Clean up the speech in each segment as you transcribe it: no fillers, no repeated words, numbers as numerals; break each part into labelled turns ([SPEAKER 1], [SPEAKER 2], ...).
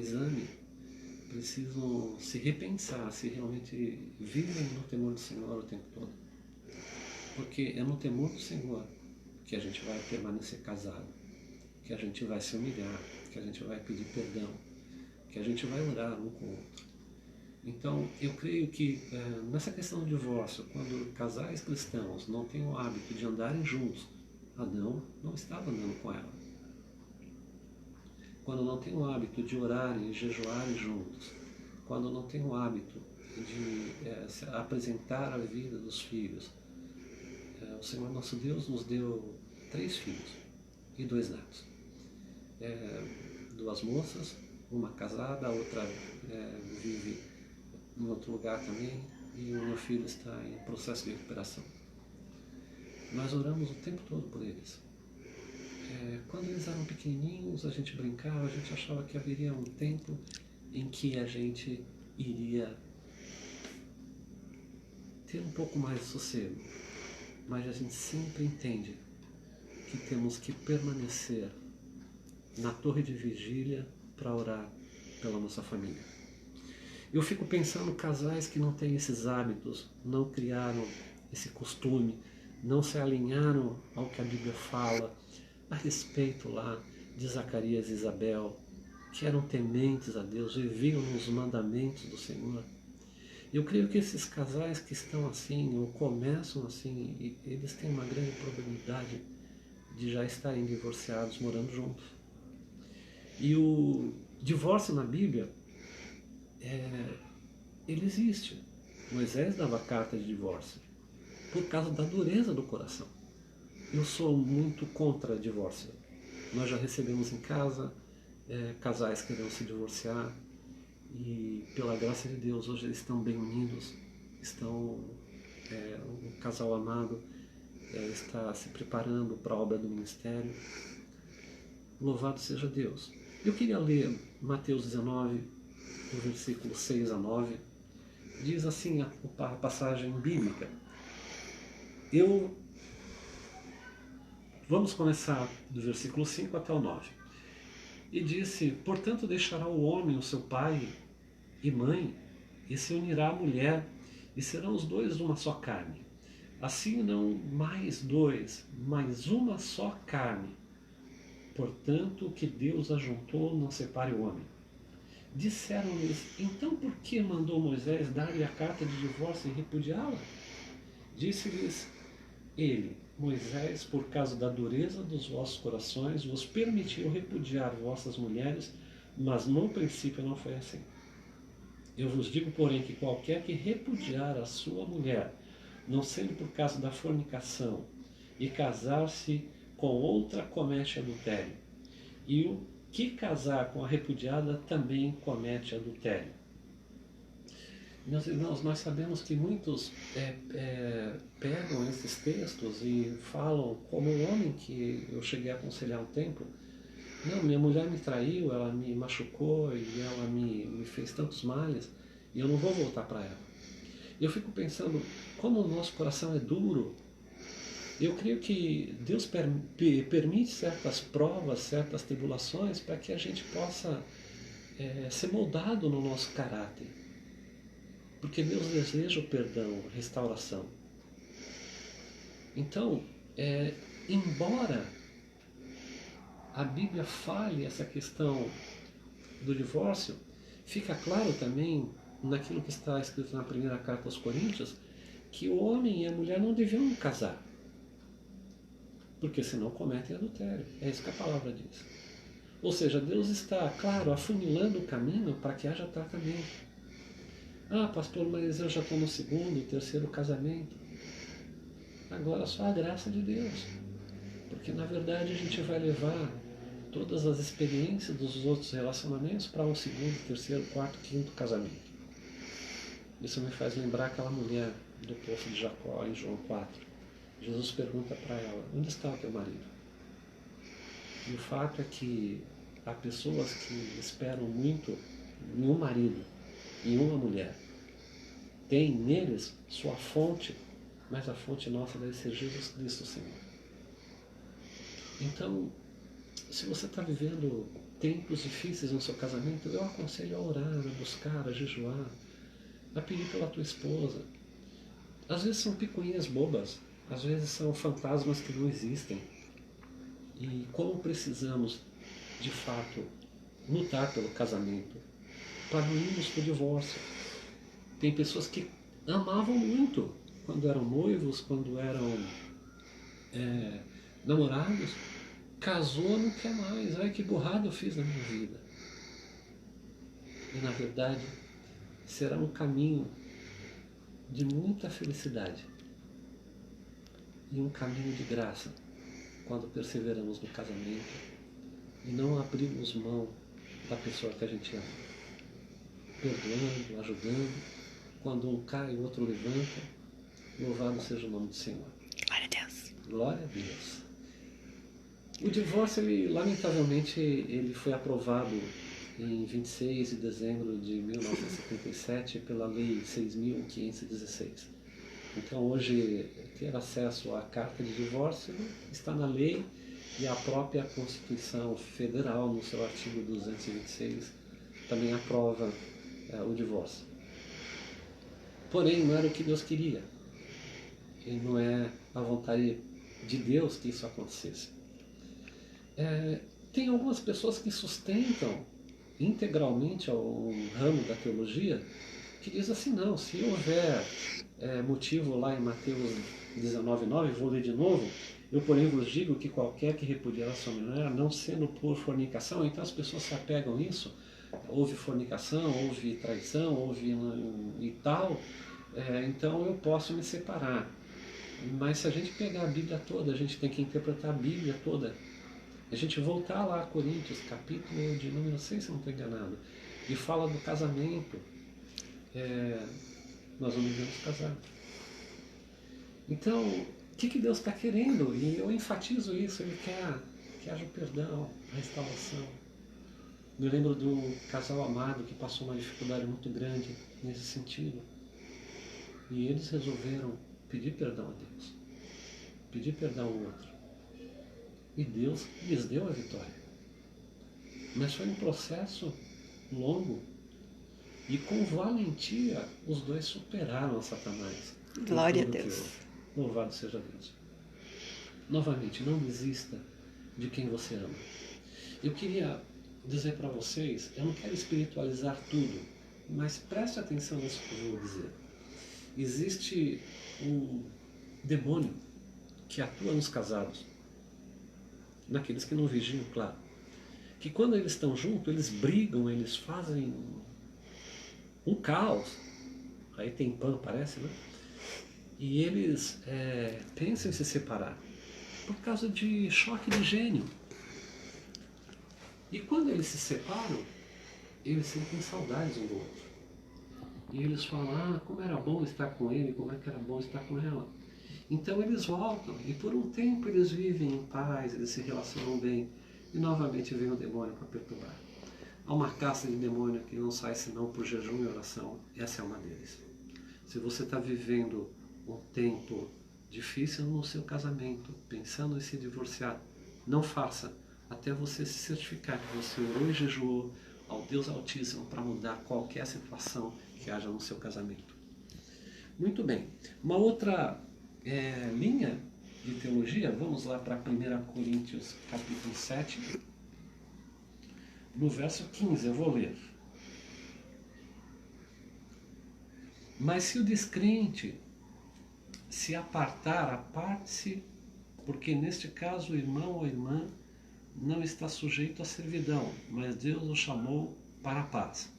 [SPEAKER 1] exame, precisam se repensar se realmente vivem no temor do Senhor o tempo todo. Porque é no temor do Senhor que a gente vai permanecer casado, que a gente vai se humilhar, que a gente vai pedir perdão, que a gente vai orar um com o outro. Então, eu creio que nessa questão do divórcio, quando casais cristãos não têm o hábito de andarem juntos, Adão não estava andando com ela. Quando não tem o hábito de orarem e jejuarem juntos, quando não tem o hábito de apresentar a vida dos filhos, o Senhor nosso Deus nos deu 3 filhos e 2 netos. 2 moças, uma casada, a outra vive em outro lugar também, e o meu filho está em processo de recuperação. Nós oramos o tempo todo por eles. Quando eles eram pequenininhos, a gente brincava, a gente achava que haveria um tempo em que a gente iria ter um pouco mais de sossego, mas a gente sempre entende que temos que permanecer na torre de vigília para orar pela nossa família. Eu fico pensando casais que não têm esses hábitos, não criaram esse costume, não se alinharam ao que a Bíblia fala a respeito lá de Zacarias e Isabel, que eram tementes a Deus, viviam nos mandamentos do Senhor. Eu creio que esses casais que estão assim, ou começam assim, eles têm uma grande probabilidade de já estarem divorciados, morando juntos. E o divórcio na Bíblia, ele existe. Moisés dava carta de divórcio por causa da dureza do coração. Eu sou muito contra divórcio. Nós já recebemos em casa casais que irão se divorciar e, pela graça de Deus, hoje eles estão bem unidos, um casal amado está se preparando para a obra do ministério. Louvado seja Deus. Eu queria ler Mateus 19, do versículo 6 a 9. Diz assim a passagem bíblica. Vamos começar do versículo 5 até o 9. E disse: portanto deixará o homem o seu pai e mãe, e se unirá à mulher, e serão os 2 uma só carne. Assim não mais 2, mas uma só carne. Portanto, o que Deus ajuntou, não separe o homem. Disseram-lhes: então por que mandou Moisés dar-lhe a carta de divórcio e repudiá-la? Disse-lhes ele: Moisés, por causa da dureza dos vossos corações, vos permitiu repudiar vossas mulheres, mas no princípio não foi assim. Eu vos digo, porém, que qualquer que repudiar a sua mulher, não sendo por causa da fornicação, e casar-se com outra, comete adultério. E o que casar com a repudiada também comete adultério. Meus irmãos, nós sabemos que muitos pegam esses textos e falam, como um homem que eu cheguei a aconselhar um tempo: não, minha mulher me traiu, ela me machucou e ela me fez tantos males e eu não vou voltar para ela. Eu fico pensando, como o nosso coração é duro. Eu creio que Deus permite certas provas, certas tribulações, para que a gente possa ser moldado no nosso caráter. Porque Deus deseja o perdão, a restauração. Então, embora a Bíblia fale essa questão do divórcio, fica claro também, naquilo que está escrito na primeira carta aos Coríntios, que o homem e a mulher não deviam casar, porque senão cometem adultério. É isso que a palavra diz. Ou seja, Deus está, claro, afunilando o caminho para que haja tratamento. Ah, pastor, mas eu já estou no 2º, 3º casamento. Agora só a graça de Deus. Porque na verdade a gente vai levar todas as experiências dos outros relacionamentos para um 2º, 3º, 4º, 5º casamento. Isso me faz lembrar aquela mulher do poço de Jacó em João 4. Jesus pergunta para ela: onde está o teu marido? E o fato é que há pessoas que esperam muito em um marido, em uma mulher. Tem neles sua fonte, mas a fonte nossa deve ser Jesus Cristo, Senhor. Então, se você está vivendo tempos difíceis no seu casamento, eu aconselho a orar, a buscar, a jejuar, a pedir pela tua esposa. Às vezes são picuinhas bobas, às vezes são fantasmas que não existem. E como precisamos, de fato, lutar pelo casamento, para não irmos para o divórcio. Tem pessoas que amavam muito quando eram noivos, quando eram namorados, casou, não quer mais. Ai, que burrada eu fiz na minha vida. E na verdade, será um caminho de muita felicidade e um caminho de graça quando perseveramos no casamento e não abrimos mão da pessoa que a gente ama, perdoando, ajudando. Quando um cai, o outro levanta. Louvado seja o nome do Senhor.
[SPEAKER 2] Glória a Deus.
[SPEAKER 1] Glória a Deus. O divórcio, lamentavelmente, ele foi aprovado em 26 de dezembro de 1977 pela Lei 6.516. Então, hoje, ter acesso à carta de divórcio está na lei e a própria Constituição Federal, no seu artigo 226, também aprova o divórcio. Porém, não era o que Deus queria. E não é a vontade de Deus que isso acontecesse. Tem algumas pessoas que sustentam integralmente um ramo da teologia que diz assim, não, se houver motivo lá em Mateus 19:9, vou ler de novo, eu porém vos digo que qualquer que repudiar a sua mulher, não sendo por fornicação, então as pessoas se apegam a isso, houve fornicação, houve traição, houve e tal, então eu posso me separar. Mas se a gente pegar a Bíblia toda, a gente tem que interpretar a Bíblia toda. A gente voltar lá a Coríntios, capítulo de número 6, se não estou enganado, e fala do casamento. Nós não devemos casar. Então, o que Deus está querendo? E eu enfatizo isso, Ele quer que haja o perdão, a restauração. Me lembro do casal amado que passou uma dificuldade muito grande nesse sentido. E eles resolveram pedir perdão a Deus, pedir perdão ao outro. E Deus lhes deu a vitória. Mas foi um processo longo. E com valentia, os dois superaram a Satanás.
[SPEAKER 2] Glória a Deus.
[SPEAKER 1] Louvado seja Deus. Novamente, não desista de quem você ama. Eu queria dizer para vocês, eu não quero espiritualizar tudo, mas preste atenção nisso que eu vou dizer. Existe um demônio que atua nos casados, naqueles que não vigiam, claro, que quando eles estão juntos, eles brigam, eles fazem um caos. Aí tem pano, parece, né? E eles pensam em se separar por causa de choque de gênio. E quando eles se separam, eles sentem saudades um do outro. E eles falam, como era bom estar com ele, como é que era bom estar com ela. Então eles voltam, e por um tempo eles vivem em paz, eles se relacionam bem, e novamente vem o demônio para perturbar. Há uma caça de demônio que não sai senão por jejum e oração, essa é uma deles. Se você está vivendo um tempo difícil no seu casamento, pensando em se divorciar, não faça, até você se certificar que você orou e jejuou ao Deus Altíssimo para mudar qualquer situação que haja no seu casamento. Muito bem, uma outra linha de teologia, vamos lá para 1 Coríntios capítulo 7, no verso 15, eu vou ler. Mas se o descrente se apartar, aparte-se, porque neste caso o irmão ou irmã não está sujeito à servidão, mas Deus o chamou para a paz.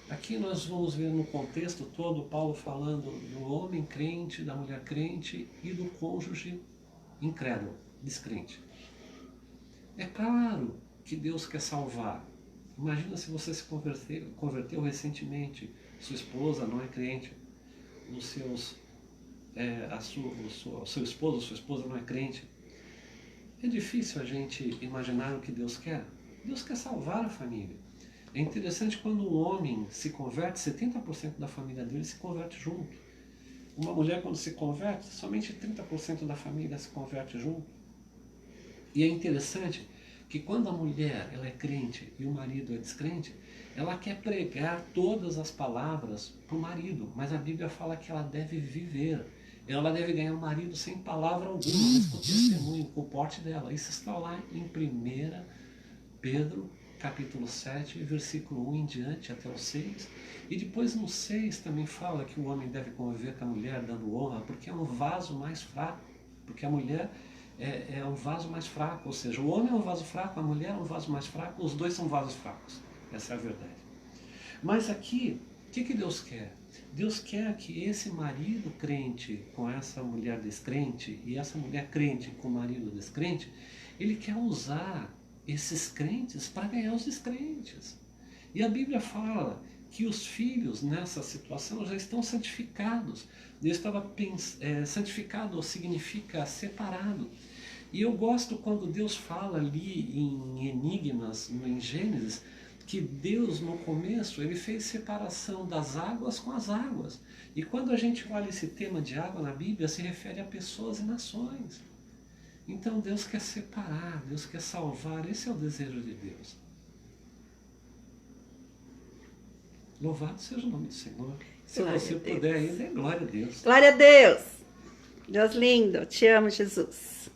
[SPEAKER 1] Aqui nós vamos ver no contexto todo Paulo falando do homem crente, da mulher crente e do cônjuge incrédulo, descrente. É claro que Deus quer salvar. Imagina se você se converteu recentemente, sua esposa não é crente, o seu esposo, sua esposa não é crente. É difícil a gente imaginar o que Deus quer. Deus quer salvar a família. É interessante quando um homem se converte, 70% da família dele se converte junto. Uma mulher quando se converte, somente 30% da família se converte junto. E é interessante que que quando a mulher ela é crente e o marido é descrente, ela quer pregar todas as palavras para o marido, mas a Bíblia fala que ela deve viver. Ela deve ganhar o marido sem palavra alguma, mas com testemunho, com o porte dela. Isso está lá em 1 Pedro, capítulo 7, versículo 1 em diante, até o 6. E depois no 6 também fala que o homem deve conviver com a mulher dando honra, porque é um vaso mais fraco. Porque a mulher é um vaso mais fraco, ou seja, o homem é um vaso fraco, a mulher é um vaso mais fraco, os dois são vasos fracos. Essa é a verdade. Mas aqui, o que Deus quer? Deus quer que esse marido crente com essa mulher descrente e essa mulher crente com o marido descrente, ele quer usar esses crentes para ganhar os descrentes. E a Bíblia fala que os filhos nessa situação já estão santificados. Santificado significa separado. E eu gosto quando Deus fala ali em Enigmas, em Gênesis, que Deus no começo ele fez separação das águas com as águas. E quando a gente olha esse tema de água na Bíblia, se refere a pessoas e nações. Então Deus quer separar, Deus quer salvar, esse é o desejo de Deus. Louvado seja o nome do Senhor. Se
[SPEAKER 2] Glória
[SPEAKER 1] você
[SPEAKER 2] a Deus.
[SPEAKER 1] puder ainda, glória a Deus.
[SPEAKER 2] Glória a Deus. Deus lindo. Te amo, Jesus.